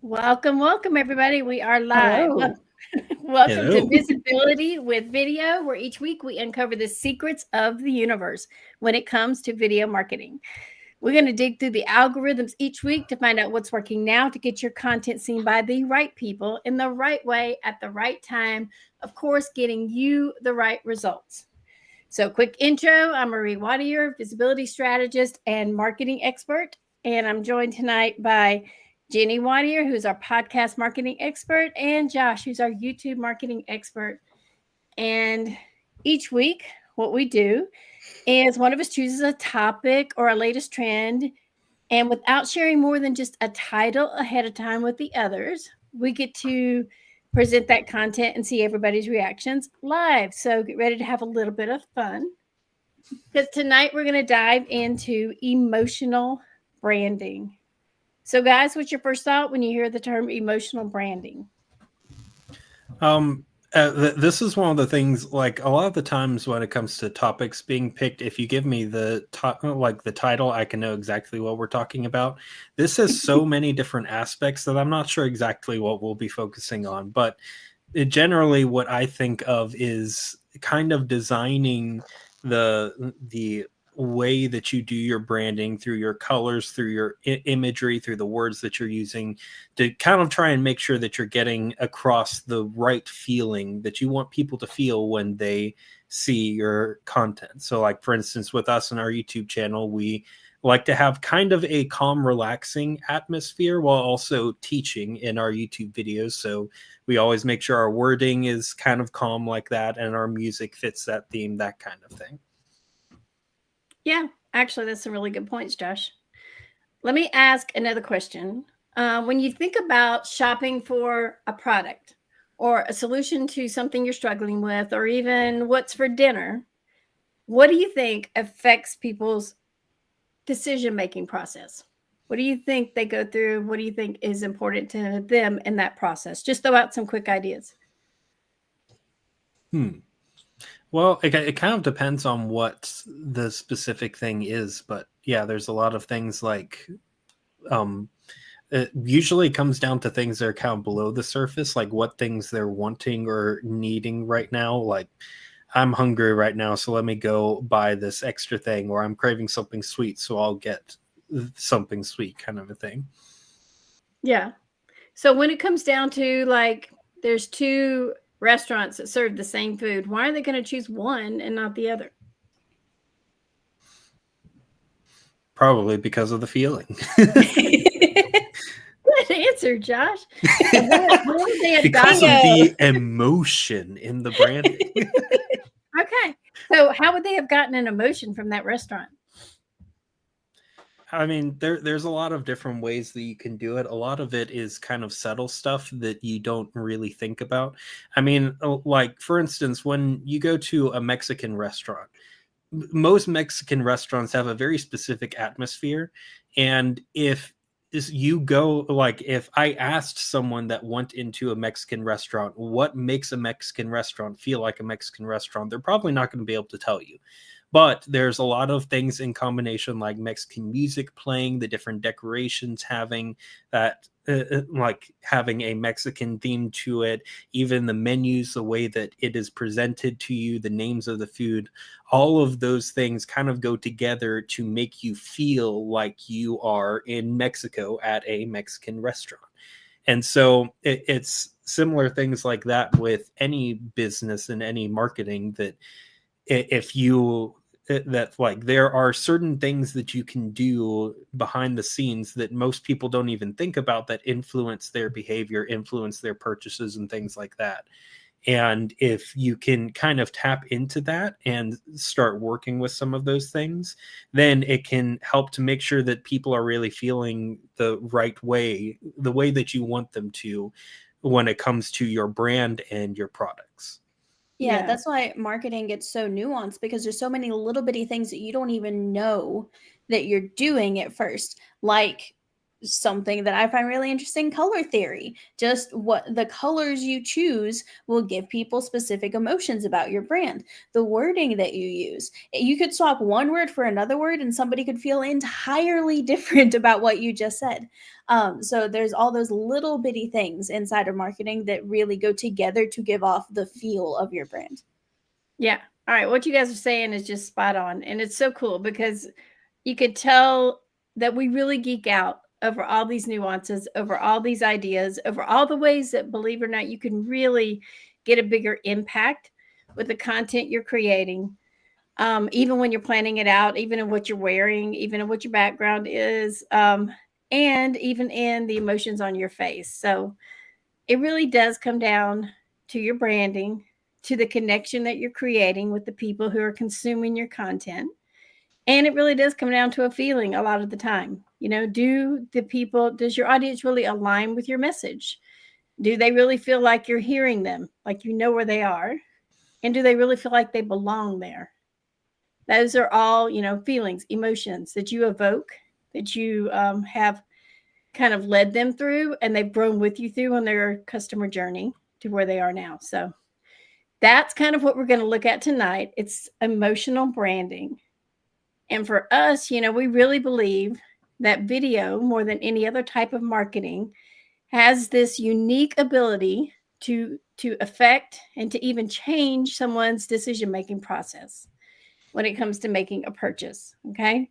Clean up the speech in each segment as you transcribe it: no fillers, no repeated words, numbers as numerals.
Welcome, everybody. We are live. Hello. Welcome to Hello. Visibility with Video, where each week we uncover the secrets of the universe when it comes to video marketing. We're going to dig through the algorithms each week to find out what's working now to get your content seen by the right people in the right way at the right time. Of course, getting you the right results. So, quick intro, I'm Marie Wattier, visibility strategist and marketing expert. And I'm joined tonight by Jenny Wattier, who's our podcast marketing expert, and Josh, who's our YouTube marketing expert. And each week, what we do is one of us chooses a topic or a latest trend. And without sharing more than just a title ahead of time with the others, we get to present that content and see everybody's reactions live. So get ready to have a little bit of fun. Because tonight we're going to dive into emotional branding. So, guys, what's your first thought when you hear the term emotional branding? This is one of the things, like a lot of the times when it comes to topics being picked, if you give me the title, I can know exactly what we're talking about. This has so many different aspects that I'm not sure exactly what we'll be focusing on, but generally what I think of is kind of designing the way that you do your branding through your colors, through your imagery, through the words that you're using, to kind of try and make sure that you're getting across the right feeling that you want people to feel when they see your content. So like, for instance, with us and our YouTube channel, we like to have kind of a calm, relaxing atmosphere while also teaching in our YouTube videos. So we always make sure our wording is kind of calm like that, and our music fits that theme, that kind of thing. Yeah, actually, that's some really good points, Josh. Let me ask another question. When you think about shopping for a product or a solution to something you're struggling with, or even what's for dinner, what do you think affects people's decision-making process? What do you think they go through? What do you think is important to them in that process? Just throw out some quick ideas. Well, it kind of depends on what the specific thing is, but yeah, there's a lot of things like it usually comes down to things that are kind of below the surface, like what things they're wanting or needing right now. Like, I'm hungry right now, so let me go buy this extra thing, or I'm craving something sweet, so I'll get something sweet, kind of a thing. Yeah. So when it comes down to, like, there's two restaurants that serve the same food, why are they going to choose one and not the other? Probably because of the feeling. Good answer, Josh. And how would they have Because of gotten the emotion in the branding. Okay. So how would they have gotten an emotion from that restaurant? I mean, there's a lot of different ways that you can do it. A lot of it is kind of subtle stuff that you don't really think about. I mean, like, for instance, when you go to a Mexican restaurant, most Mexican restaurants have a very specific atmosphere. And if I asked someone that went into a Mexican restaurant, what makes a Mexican restaurant feel like a Mexican restaurant, they're probably not going to be able to tell you. But there's a lot of things in combination, like Mexican music playing, the different decorations having that, like having a Mexican theme to it, even the menus, the way that it is presented to you, the names of the food, all of those things kind of go together to make you feel like you are in Mexico at a Mexican restaurant. And so it's similar things like that with any business and any marketing, that if you that like there are certain things that you can do behind the scenes that most people don't even think about, that influence their behavior, influence their purchases and things like that. And if you can kind of tap into that and start working with some of those things, then it can help to make sure that people are really feeling the right way, the way that you want them to, when it comes to your brand and your products. Yeah, Yeah. that's why marketing gets so nuanced, because there's so many little bitty things that you don't even know that you're doing at first. Like, something that I find really interesting, color theory. Just what the colors you choose will give people specific emotions about your brand. The wording that you use. You could swap one word for another word and somebody could feel entirely different about what you just said. So there's all those little bitty things inside of marketing that really go together to give off the feel of your brand. Yeah. All right. What you guys are saying is just spot on. And it's so cool because you could tell that we really geek out over all these nuances, over all these ideas, over all the ways that, believe it or not, you can really get a bigger impact with the content you're creating. Even when you're planning it out, even in what you're wearing, even in what your background is, and even in the emotions on your face. So it really does come down to your branding, to the connection that you're creating with the people who are consuming your content. And it really does come down to a feeling a lot of the time. You know, does your audience really align with your message? Do they really feel like you're hearing them, like you know where they are? And do they really feel like they belong there? Those are all, feelings, emotions that you evoke, that you have kind of led them through, and they've grown with you through on their customer journey to where they are now. So that's kind of what we're going to look at tonight. It's emotional branding. And for us, we really believe that video, more than any other type of marketing, has this unique ability to affect and to even change someone's decision-making process when it comes to making a purchase. Okay.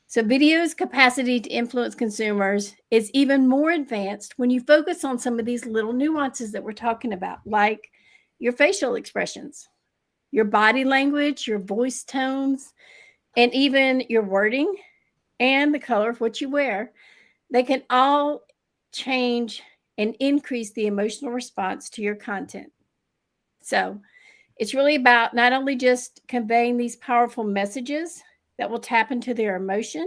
So video's capacity to influence consumers is even more advanced when you focus on some of these little nuances that we're talking about, like your facial expressions, your body language, your voice tones, and even your wording and the color of what you wear. They can all change and increase the emotional response to your content. So it's really about not only just conveying these powerful messages that will tap into their emotion,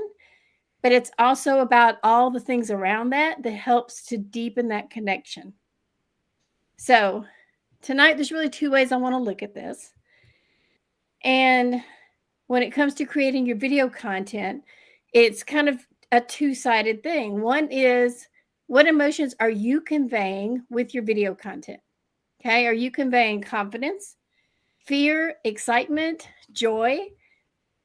but it's also about all the things around that helps to deepen that connection. So tonight, there's really two ways I want to look at this. And when it comes to creating your video content, it's kind of a two-sided thing. One is, what emotions are you conveying with your video content? Okay. Are you conveying confidence, fear, excitement, joy?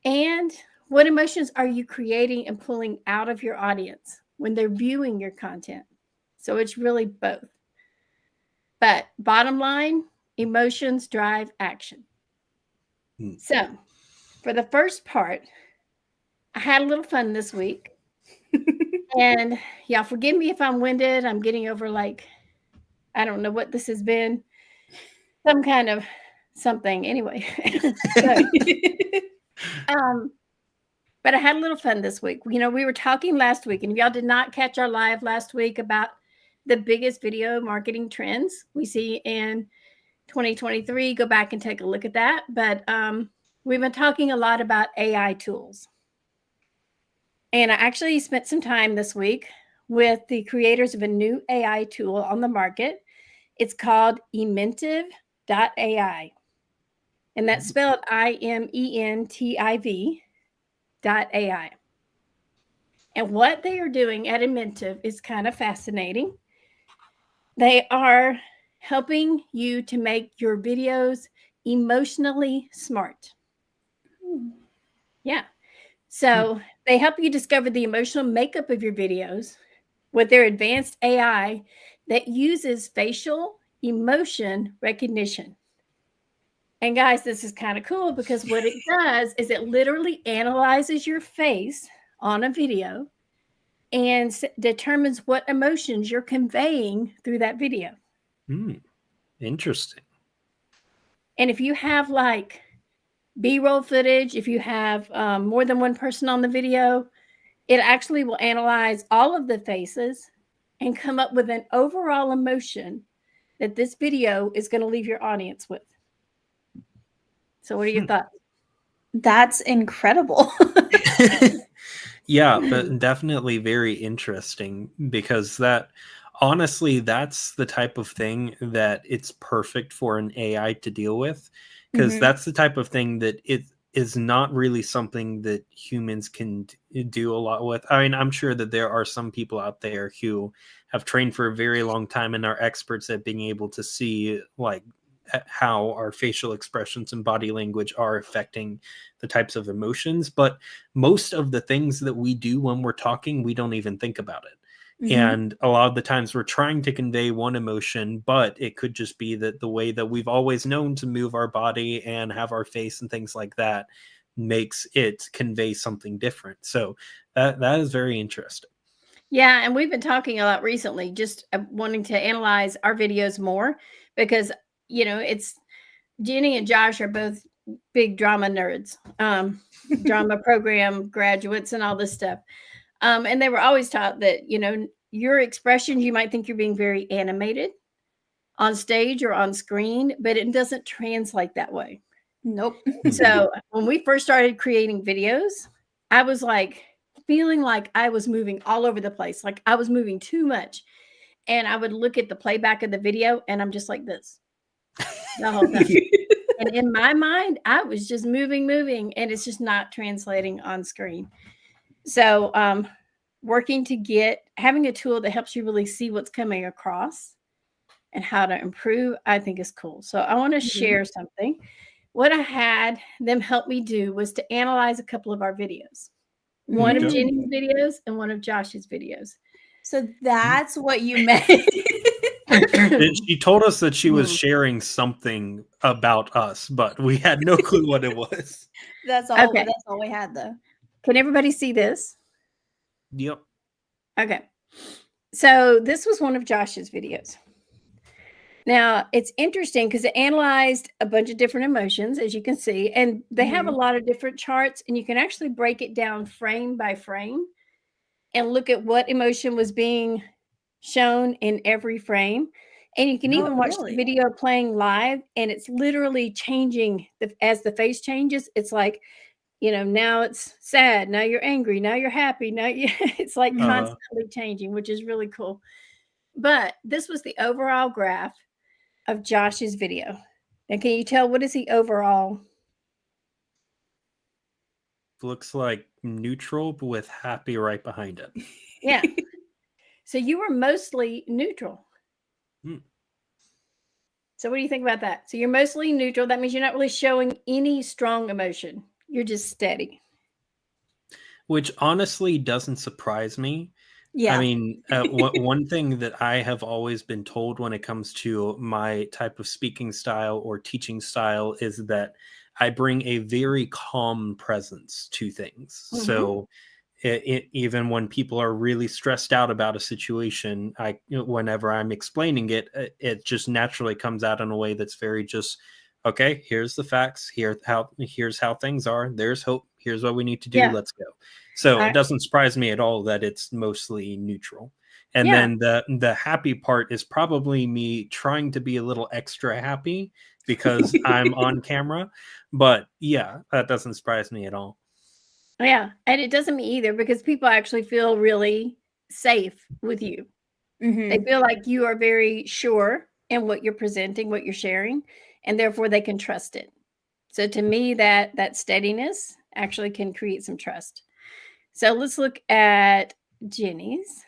And what emotions are you creating and pulling out of your audience when they're viewing your content? So it's really both. But bottom line, emotions drive action. So for the first part, I had a little fun this week. And y'all forgive me if I'm winded. I'm getting over I don't know what this has been. Some kind of something. Anyway. But I had a little fun this week. We were talking last week, and if y'all did not catch our live last week about the biggest video marketing trends we see in 2023, go back and take a look at that. But we've been talking a lot about AI tools. And I actually spent some time this week with the creators of a new AI tool on the market. It's called Ementiv.ai. And that's spelled IMENTIV.ai. And what they are doing at Ementiv is kind of fascinating. They are helping you to make your videos emotionally smart. Yeah. So they help you discover the emotional makeup of your videos with their advanced AI that uses facial emotion recognition. And guys, this is kind of cool because what it does is it literally analyzes your face on a video and determines what emotions you're conveying through that video. Interesting. And if you have B-roll footage, if you have more than one person on the video, it actually will analyze all of the faces and come up with an overall emotion that this video is going to leave your audience with. So what are your thoughts? That's incredible. Yeah, but definitely very interesting because honestly, that's the type of thing that it's perfect for an AI to deal with, because that's the type of thing that is not really something that humans can do a lot with. I mean, I'm sure that there are some people out there who have trained for a very long time and are experts at being able to see like how our facial expressions and body language are affecting the types of emotions. But most of the things that we do when we're talking, we don't even think about it. And a lot of the times we're trying to convey one emotion, but it could just be that the way that we've always known to move our body and have our face and things like that makes it convey something different. So that is very interesting. Yeah, and we've been talking a lot recently, just wanting to analyze our videos more because, it's Jenny and Josh are both big drama nerds, drama program graduates and all this stuff. And they were always taught that, your expressions, you might think you're being very animated on stage or on screen, but it doesn't translate that way. Nope. So when we first started creating videos, I was like feeling like I was moving all over the place, like I was moving too much. And I would look at the playback of the video and I'm just like this the whole time. And in my mind, I was just moving, and it's just not translating on screen. So working to having a tool that helps you really see what's coming across and how to improve, I think is cool. So I want to share something. What I had them help me do was to analyze a couple of our videos. One of Jenny's videos and one of Josh's videos. So that's what you meant. She told us that she was sharing something about us, but we had no clue what it was. That's all. Okay. That's all we had, though. Can everybody see this? Yep. Okay. So this was one of Josh's videos. Now, it's interesting because it analyzed a bunch of different emotions, as you can see, and they have a lot of different charts, and you can actually break it down frame by frame and look at what emotion was being shown in every frame. And you can even watch the video playing live, and it's literally changing as the face changes. It's like, now it's sad, now you're angry, now you're happy, it's like constantly changing, which is really cool. But this was the overall graph of Josh's video. And can you tell what is the overall? Looks like neutral, but with happy right behind it. Yeah. So you were mostly neutral. So what do you think about that? So you're mostly neutral. That means you're not really showing any strong emotion. You're just steady. Which honestly doesn't surprise me. Yeah. I mean, one thing that I have always been told when it comes to my type of speaking style or teaching style is that I bring a very calm presence to things. So even when people are really stressed out about a situation, whenever I'm explaining it, it just naturally comes out in a way that's very just, okay, here's the facts. Here's how things are. There's hope. Here's what we need to do. Yeah. Let's go. So it doesn't surprise me at all that it's mostly neutral. And then the happy part is probably me trying to be a little extra happy because I'm on camera. But yeah, that doesn't surprise me at all. Yeah. And it doesn't me either, because people actually feel really safe with you. They feel like you are very sure in what you're presenting, what you're sharing, and therefore they can trust it. So to me, that steadiness actually can create some trust. So let's look at Jenny's.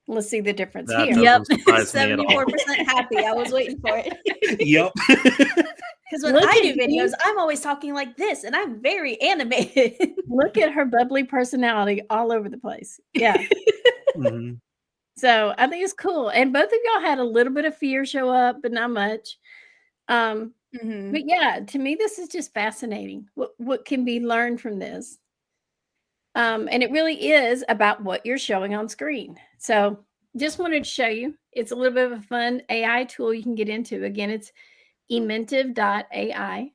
Let's see the difference that here. Yep, 74% happy. I was waiting for it. Yep. Because when I do videos, I'm always talking like this, and I'm very animated. Look at her bubbly personality all over the place. Yeah. So I think it's cool. And both of y'all had a little bit of fear show up, but not much. But yeah, to me, this is just fascinating. What can be learned from this? And it really is about what you're showing on screen. So just wanted to show you. It's a little bit of a fun AI tool you can get into. Again, it's ementive.ai.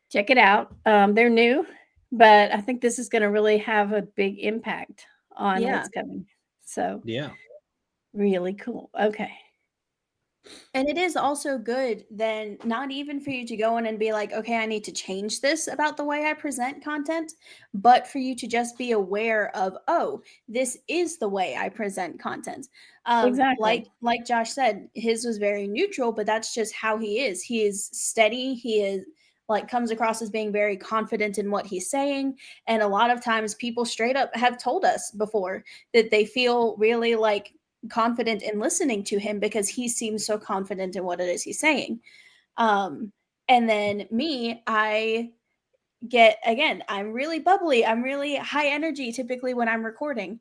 Check it out. They're new, but I think this is going to really have a big impact on what's coming. So yeah, really cool. Okay. And it is also good then not even for you to go in and be like, okay, I need to change this about the way I present content, but for you to just be aware of, oh, this is the way I present content. Exactly. Like Josh said, his was very neutral, but that's just how he is. He is steady. He is like comes across as being very confident in what he's saying. And a lot of times people straight up have told us before that they feel really like confident in listening to him because he seems so confident in what it is he's saying. And then me, I get, again, I'm really bubbly, I'm really high energy typically when I'm recording,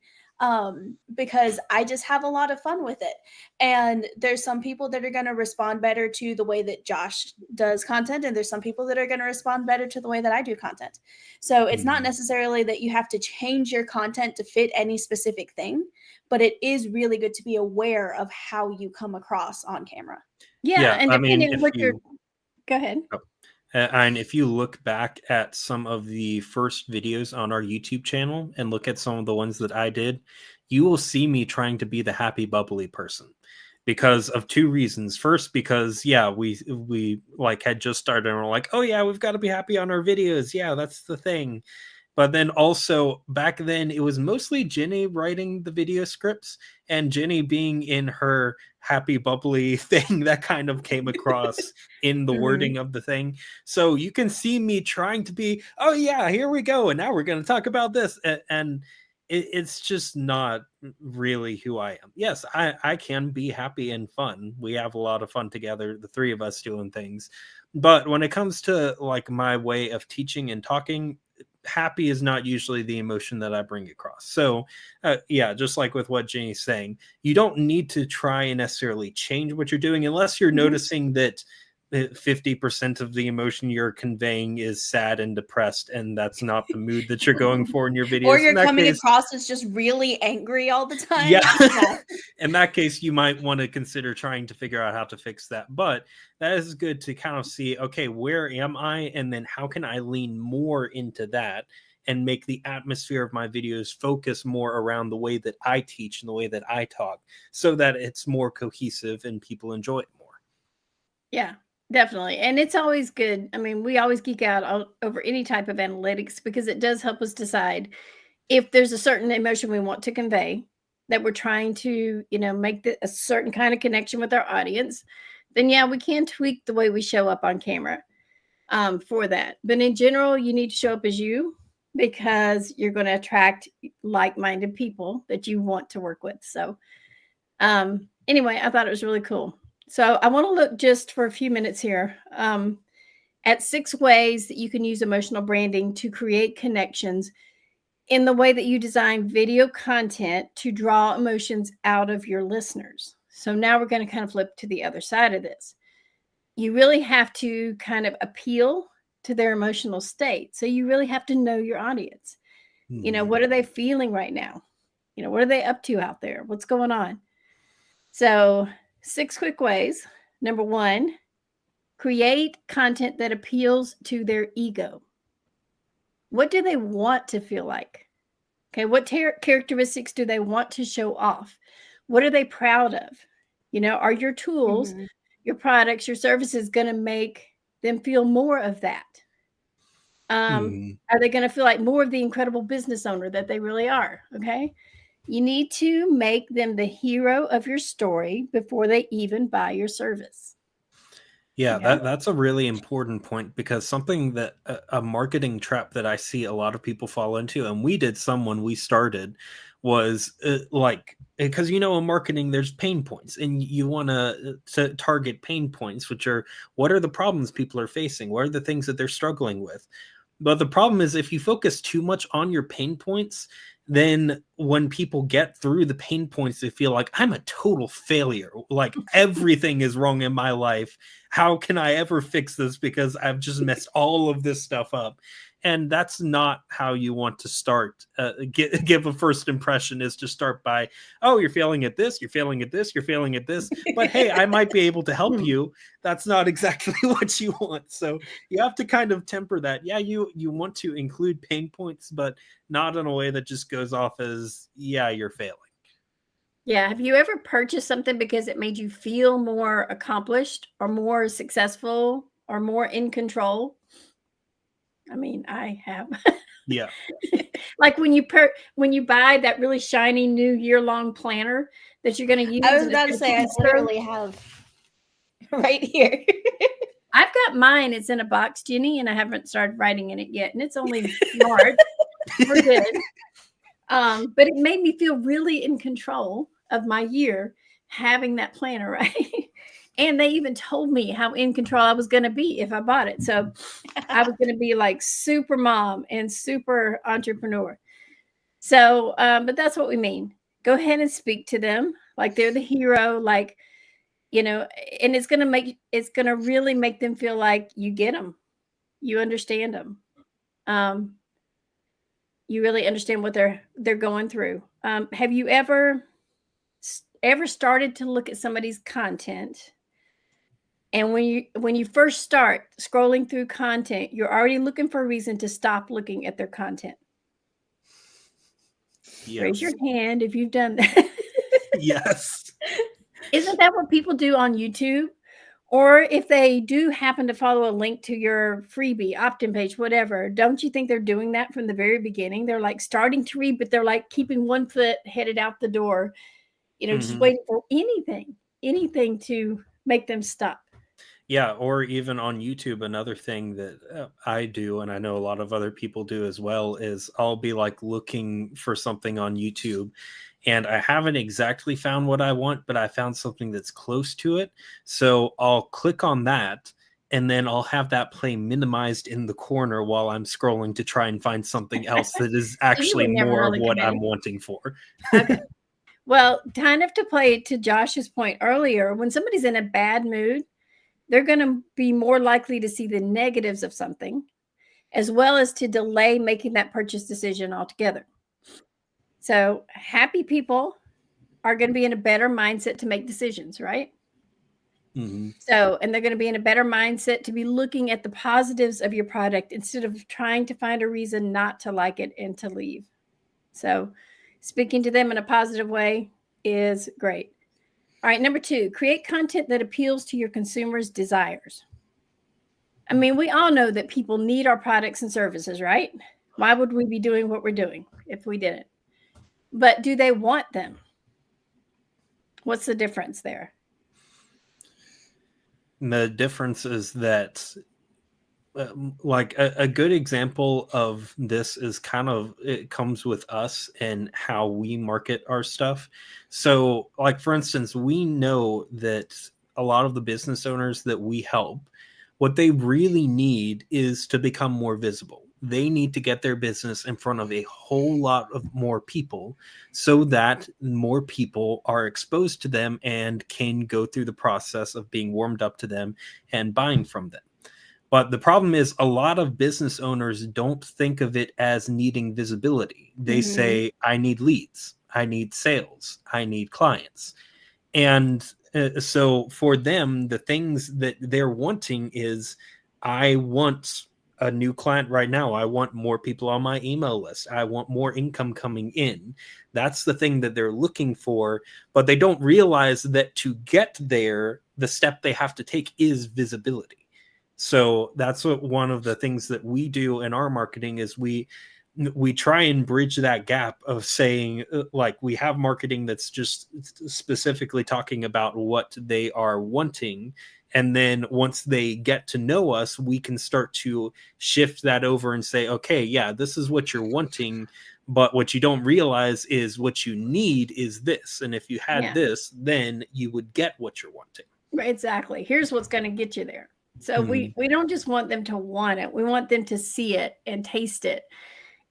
because I just have a lot of fun with it. And there's some people that are going to respond better to the way that Josh does content, and there's some people that are going to respond better to the way that I do content. So it's not necessarily that you have to change your content to fit any specific thing, but it is really good to be aware of how you come across on camera. Yeah, and I mean, depending on what you're, go ahead. And if you look back at some of the first videos on our YouTube channel and look at some of the ones that I did, you will see me trying to be the happy, bubbly person because of two reasons. First, because we like had just started and we're like, oh yeah, we've got to be happy on our videos. Yeah, that's the thing. But then also back then it was mostly Jenny writing the video scripts, and Jenny being in her happy bubbly thing that kind of came across in the wording of the thing. So you can see me trying to be, oh yeah, here we go. And now we're going to talk about this. And it's just not really who I am. Yes, I can be happy and fun. We have a lot of fun together, the three of us doing things. But when it comes to like my way of teaching and talking, happy is not usually the emotion that I bring across. So just like with what Jenny's saying, you don't need to try and necessarily change what you're doing unless you're noticing that 50% of the emotion you're conveying is sad and depressed, and that's not the mood that you're going for in your videos. Or you're coming across as just really angry all the time. Yeah. In that case, you might want to consider trying to figure out how to fix that. But that is good to kind of see, okay, where am I? And then how can I lean more into that and make the atmosphere of my videos focus more around the way that I teach and the way that I talk so that it's more cohesive and people enjoy it more. Yeah. Definitely. And it's always good. I mean, we always geek out over any type of analytics because it does help us decide if there's a certain emotion we want to convey that we're trying to, make a certain kind of connection with our audience, then yeah, we can tweak the way we show up on camera for that. But in general, you need to show up as you because you're going to attract like-minded people that you want to work with. So anyway, I thought it was really cool. So I want to look just for a few minutes here at 6 ways that you can use emotional branding to create connections in the way that you design video content to draw emotions out of your listeners. So now we're going to kind of flip to the other side of this. You really have to kind of appeal to their emotional state. So you really have to know your audience. What are they feeling right now? What are they up to out there? What's going on? So 6 quick ways. Number 1, create content that appeals to their ego. What do they want to feel like? Okay, what characteristics do they want to show off? What are they proud of? Are your tools, your products, your services going to make them feel more of that? Are they going to feel like more of the incredible business owner that they really are? Okay. You need to make them the hero of your story before they even buy your service. Yeah, that's a really important point because something that a marketing trap that I see a lot of people fall into, and we did some when we started, was because in marketing there's pain points and you want to target pain points, which are what are the problems people are facing, what are the things that they're struggling with. But the problem is if you focus too much on your pain points, then when people get through the pain points, they feel like I'm a total failure. Like everything is wrong in my life. How can I ever fix this? Because I've just messed all of this stuff up. And that's not how you want to start. Give a first impression is to start by, oh, you're failing at this, you're failing at this, you're failing at this. But hey, I might be able to help you. That's not exactly what you want. So you have to kind of temper that. Yeah, you want to include pain points, but not in a way that just goes off as, yeah, you're failing. Yeah. Have you ever purchased something because it made you feel more accomplished or more successful or more in control? I mean, I have. Yeah. Like when you buy that really shiny new year-long planner that you're going to use. I was about to say, I literally have right here. I've got mine. It's in a box, Jenny, and I haven't started writing in it yet. And it's only March. We're good. But it made me feel really in control of my year having that planner, right? And they even told me how in control I was going to be if I bought it. So I was going to be like super mom and super entrepreneur. So, but that's what we mean. Go ahead and speak to them like they're the hero, like, you know, and it's going to really make them feel like you get them, you understand them. You really understand what they're going through. Have you ever started to look at somebody's content, and when you first start scrolling through content, you're already looking for a reason to stop looking at their content? Yes. Raise your hand if you've done that. Yes. Isn't that what people do on YouTube? Or if they do happen to follow a link to your freebie, opt-in page, whatever, don't you think they're doing that from the very beginning? They're like starting to read, but they're like keeping one foot headed out the door, you know, just waiting for anything to make them stop. Yeah, or even on YouTube, another thing that I do, and I know a lot of other people do as well, is I'll be like looking for something on YouTube, and I haven't exactly found what I want, but I found something that's close to it. So I'll click on that, and then I'll have that play minimized in the corner while I'm scrolling to try and find something else that is actually more of what I'm wanting for. Okay. Well, kind of to play to Josh's point earlier, when somebody's in a bad mood, they're going to be more likely to see the negatives of something, as well as to delay making that purchase decision altogether. So happy people are going to be in a better mindset to make decisions, right? Mm-hmm. So, and they're going to be in a better mindset to be looking at the positives of your product instead of trying to find a reason not to like it and to leave. So speaking to them in a positive way is great. All right, number 2, create content that appeals to your consumers' desires. I mean, we all know that people need our products and services, right? Why would we be doing what we're doing if we didn't? But do they want them? What's the difference there? The difference is that like a good example of this is kind of, it comes with us and how we market our stuff. So like, for instance, we know that a lot of the business owners that we help, what they really need is to become more visible. They need to get their business in front of a whole lot of more people so that more people are exposed to them and can go through the process of being warmed up to them and buying from them. But the problem is a lot of business owners don't think of it as needing visibility. They say, I need leads, I need sales, I need clients. And so for them, the things that they're wanting is, I want a new client right now. I want more people on my email list. I want more income coming in. That's the thing that they're looking for. But they don't realize that to get there, the step they have to take is visibility. So that's what one of the things that we do in our marketing is we try and bridge that gap of saying, like, we have marketing that's just specifically talking about what they are wanting. And then once they get to know us, we can start to shift that over and say, okay, yeah, this is what you're wanting. But what you don't realize is what you need is this. And if you had this, then you would get what you're wanting. Exactly. Here's what's going to get you there. So we don't just want them to want it. We want them to see it and taste it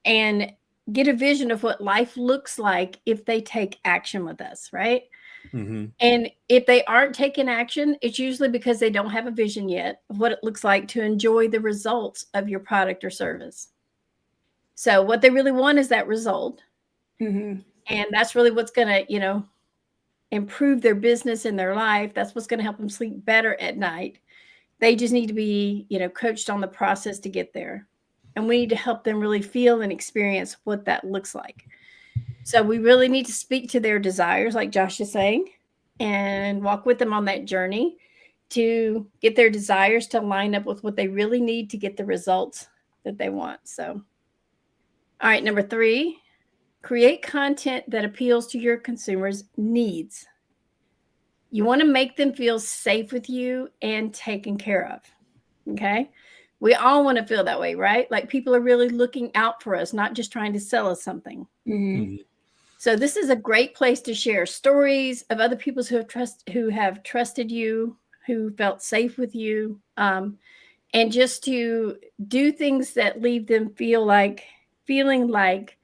and get a vision of what life looks like if they take action with us, right? And if they aren't taking action, it's usually because they don't have a vision yet of what it looks like to enjoy the results of your product or service. So what they really want is that result. And that's really what's going to, you know, improve their business and their life. That's what's going to help them sleep better at night. They just need to be, you know, coached on the process to get there. And we need to help them really feel and experience what that looks like. So we really need to speak to their desires, like Josh is saying, and walk with them on that journey to get their desires to line up with what they really need to get the results that they want. So, all right, number 3, create content that appeals to your consumers' needs. You want to make them feel safe with you and taken care of. Okay. We all want to feel that way, right? Like people are really looking out for us, not just trying to sell us something. Mhm. So this is a great place to share stories of other people who have trusted you, who felt safe with you, and just to do things that leave them feeling like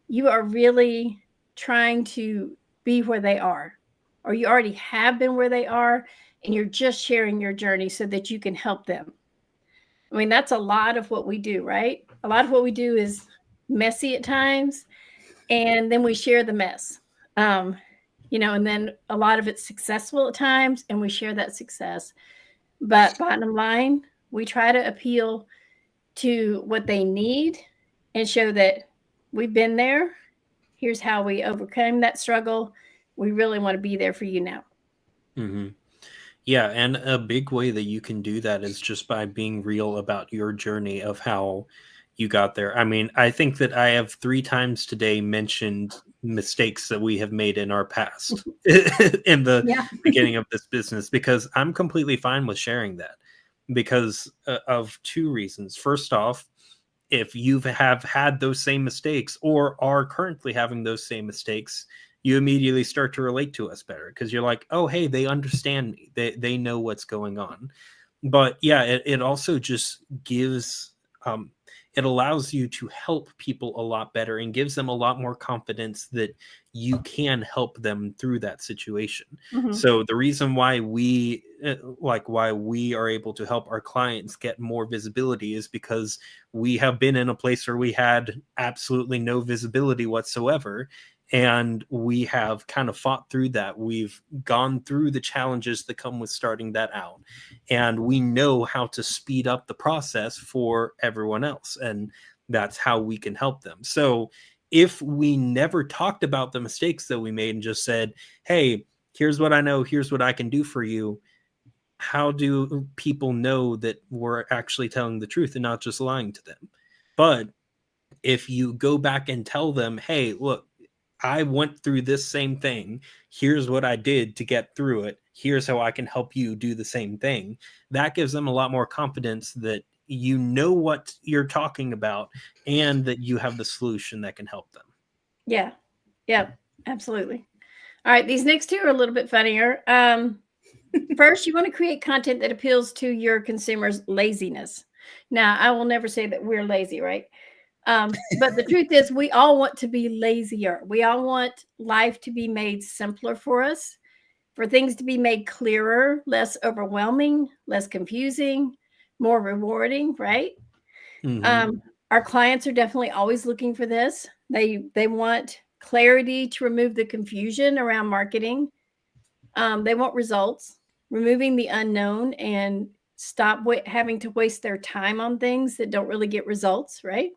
you are really trying to be where they are, or you already have been where they are, and you're just sharing your journey so that you can help them. I mean, that's a lot of what we do, right? A lot of what we do is messy at times, and then we share the mess. Um, and then a lot of it's successful at times, and we share that success. But bottom line, we try to appeal to what they need and show that we've been there. Here's how we overcame that struggle. We really want to be there for you now. Mm-hmm. Yeah, and a big way that you can do that is just by being real about your journey of how you got there. I mean, I think that I have 3 times today mentioned mistakes that we have made in our past in the Yeah. beginning of this business, because I'm completely fine with sharing that because of 2 reasons. First off, if you have had those same mistakes or are currently having those same mistakes, you immediately start to relate to us better because you're like, oh, hey, they understand me. They know what's going on. But yeah, it also just gives, it allows you to help people a lot better and gives them a lot more confidence that you can help them through that situation. Mhm. So the reason why why we are able to help our clients get more visibility is because we have been in a place where we had absolutely no visibility whatsoever, and we have kind of fought through that. We've gone through the challenges that come with starting that out, and we know how to speed up the process for everyone else, and that's how we can help them. So if we never talked about the mistakes that we made and just said, hey, here's what I know, here's what I can do for you, how do people know that we're actually telling the truth and not just lying to them? But if you go back and tell them, hey, look, I went through this same thing. Here's what I did to get through it. Here's how I can help you do the same thing. That gives them a lot more confidence that you know what you're talking about and that you have the solution that can help them. Yeah. Yeah, absolutely. All right. These next 2 are a little bit funnier. First, you want to create content that appeals to your consumers' laziness. Now, I will never say that we're lazy, right? But the truth is, we all want to be lazier. We all want life to be made simpler for us, for things to be made clearer, less overwhelming, less confusing, more rewarding, right? Mm-hmm. Our clients are definitely always looking for this. They want clarity to remove the confusion around marketing. They want results, removing the unknown, and stop having to waste their time on things that don't really get results, right?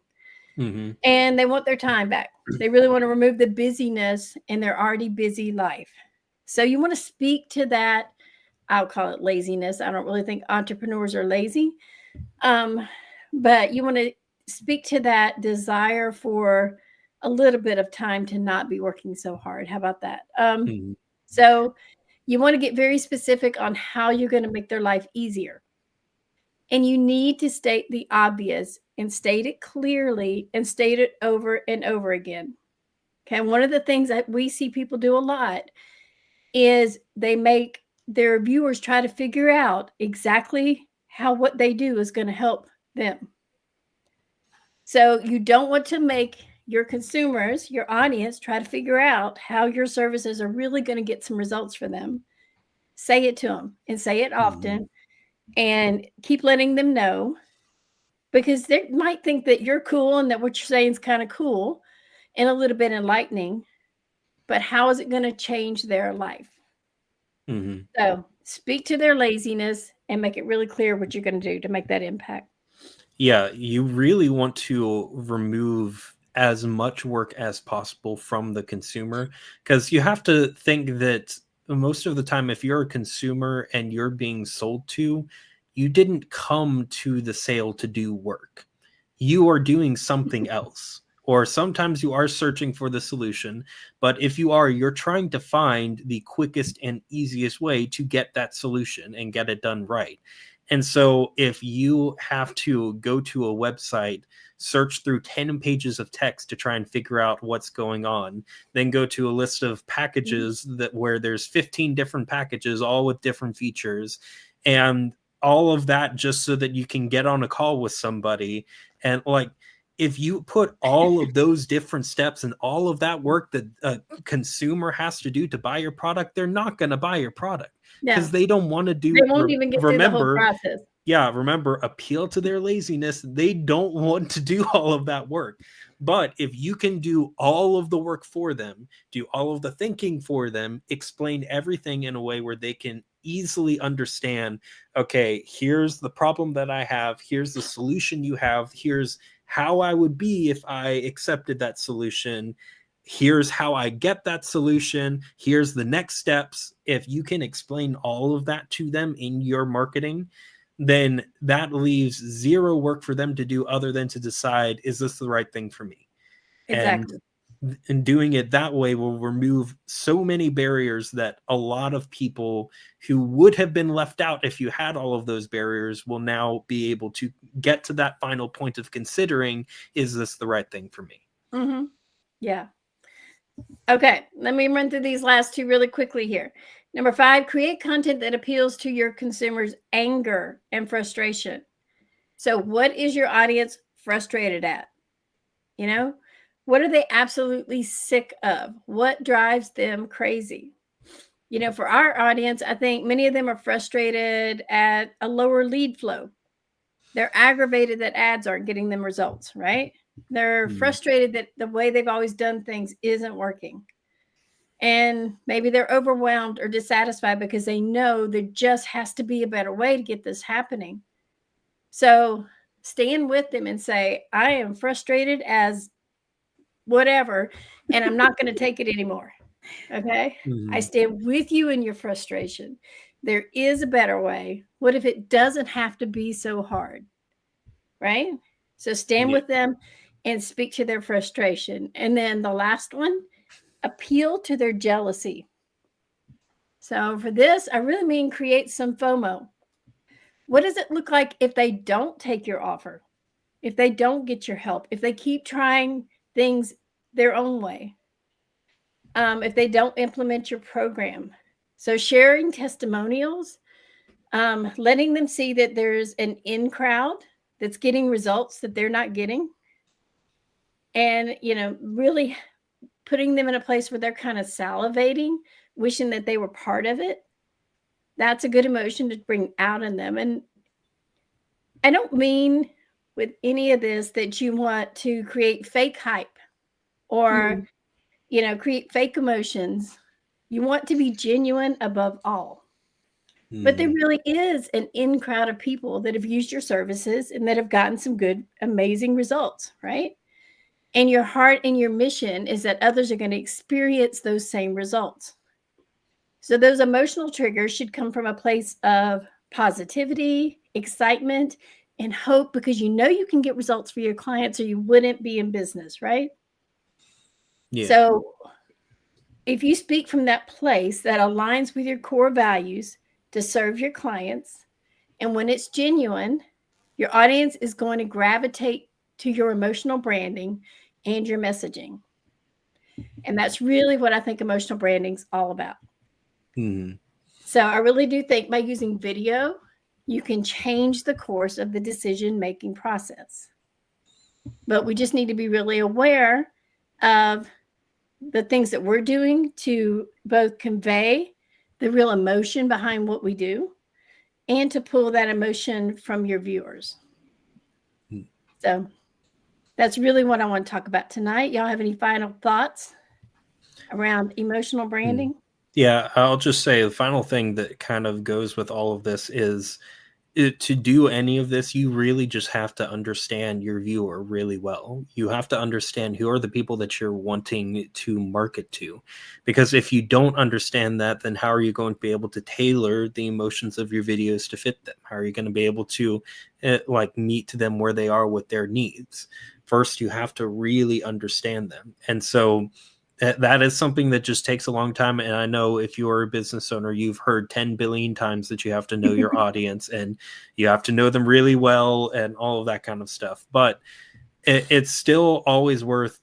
Mm-hmm. And they want their time back. They really want to remove the busyness in their already busy life. So you want to speak to that. I'll call it laziness. I don't really think entrepreneurs are lazy. But you want to speak to that desire for a little bit of time to not be working so hard. How about that? Mm-hmm. So you want to get very specific on how you're going to make their life easier. And you need to state the obvious and state it clearly and state it over and over again. Okay. And one of the things that we see people do a lot is they make their viewers try to figure out exactly how what they do is going to help them. So you don't want to make your consumers, your audience, try to figure out how your services are really going to get some results for them. Say it to them and say it often and keep letting them know, because they might think that you're cool and that what you're saying is kind of cool and a little bit enlightening, but how is it going to change their life? Mm-hmm. So speak to their laziness and make it really clear what you're going to do to make that impact. Yeah, you really want to remove as much work as possible from the consumer, because you have to think that most of the time, if you're a consumer and you're being sold to, you didn't come to the sale to do work. You are doing something else. Or sometimes you are searching for the solution, but if you are, you're trying to find the quickest and easiest way to get that solution and get it done right. And so if you have to go to a website, search through 10 pages of text to try and figure out what's going on, then go to a list of packages that where there's 15 different packages, all with different features, and all of that just so that you can get on a call with somebody. And like, if you put all of those different steps and all of that work that a consumer has to do to buy your product, they're not going to buy your product because No, they don't want to do. they won't even get through the whole Remember, process. yeah, remember, appeal to their laziness. They don't want to do all of that work. But if you can do all of the work for them, do all of the thinking for them, explain everything in a way where they can easily understand, okay, here's the problem that I have, here's the solution you have, here's how I would be if I accepted that solution, here's how I get that solution, here's the next steps. If you can explain all of that to them in your marketing, then that leaves zero work for them to do other than to decide, is this the right thing for me? Exactly. And doing it that way will remove so many barriers that a lot of people who would have been left out if you had all of those barriers will now be able to get to that final point of considering, is this the right thing for me? Mm-hmm. Yeah. Okay, let me run through these last two really quickly here. Number 5, create content that appeals to your consumers' anger and frustration. So, what is your audience frustrated at? You know, what are they absolutely sick of? What drives them crazy? You know, for our audience, I think many of them are frustrated at a lower lead flow. They're aggravated that ads aren't getting them results, right? They're frustrated that the way they've always done things isn't working. And maybe they're overwhelmed or dissatisfied because they know there just has to be a better way to get this happening. So stand with them and say, I am frustrated as whatever, and I'm not going to take it anymore. Okay. I stand with you in your frustration. There is a better way. What if it doesn't have to be so hard? Right. So stand with them and speak to their frustration. And then the last one, appeal to their jealousy. So for this, I really mean create some FOMO. What does it look like if they don't take your offer? If they don't get your help? If they keep trying things their own way? If they don't implement your program? So sharing testimonials, letting them see that there's an in crowd that's getting results that they're not getting. And, you know, really putting them in a place where they're kind of salivating, wishing that they were part of it. That's a good emotion to bring out in them. And I don't mean with any of this that you want to create fake hype or, you know, create fake emotions. You want to be genuine above all. But there really is an in crowd of people that have used your services and that have gotten some good, amazing results, right? And your heart and your mission is that others are going to experience those same results. So those emotional triggers should come from a place of positivity, excitement, and hope, because you know you can get results for your clients or you wouldn't be in business, right? Yeah. So if you speak from that place that aligns with your core values to serve your clients, and when it's genuine, your audience is going to gravitate to your emotional branding and your messaging. And that's really what I think emotional branding is all about. So I really do think by using video, you can change the course of the decision-making process. But we just need to be really aware of the things that we're doing to both convey the real emotion behind what we do and to pull that emotion from your viewers. So that's really what I want to talk about tonight. Y'all have any final thoughts around emotional branding? Yeah, I'll just say the final thing that kind of goes with all of this is to do any of this, you really just have to understand your viewer really well. You have to understand who are the people that you're wanting to market to. Because if you don't understand that, then how are you going to be able to tailor the emotions of your videos to fit them? How are you going to be able to meet them where they are with their needs? First, you have to really understand them. And so That is something that just takes a long time. And I know if you're a business owner, you've heard 10 billion times that you have to know your audience and you have to know them really well and all of that kind of stuff. But it's still always worth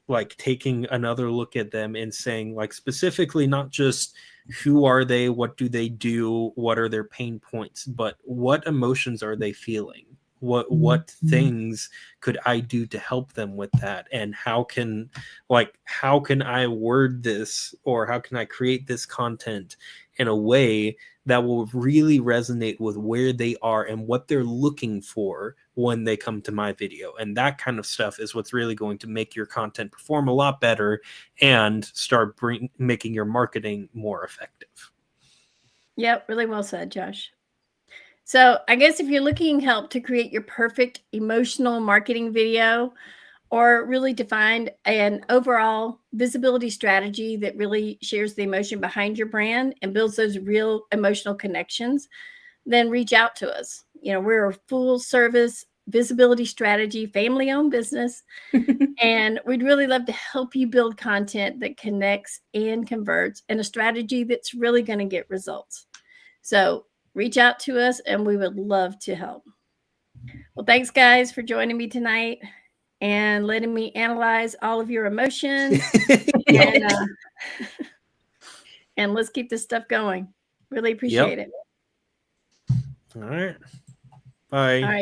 like taking another look at them and saying, like, specifically, not just who are they, what do they do, what are their pain points, but what emotions are they feeling? What things could I do to help them with that? And how can I word this, or how can I create this content in a way that will really resonate with where they are and what they're looking for when they come to my video? And that kind of stuff is what's really going to make your content perform a lot better and start making your marketing more effective. Yep, really well said, Josh. So I guess if you're looking help to create your perfect emotional marketing video, or really define an overall visibility strategy that really shares the emotion behind your brand and builds those real emotional connections, then reach out to us. We're a full service visibility strategy, family owned business. And we'd really love to help you build content that connects and converts, and a strategy that's really going to get results. So reach out to us and we would love to help. Well, thanks guys for joining me tonight and letting me analyze all of your emotions. And let's keep this stuff going. Really appreciate it. All right. Bye. All right.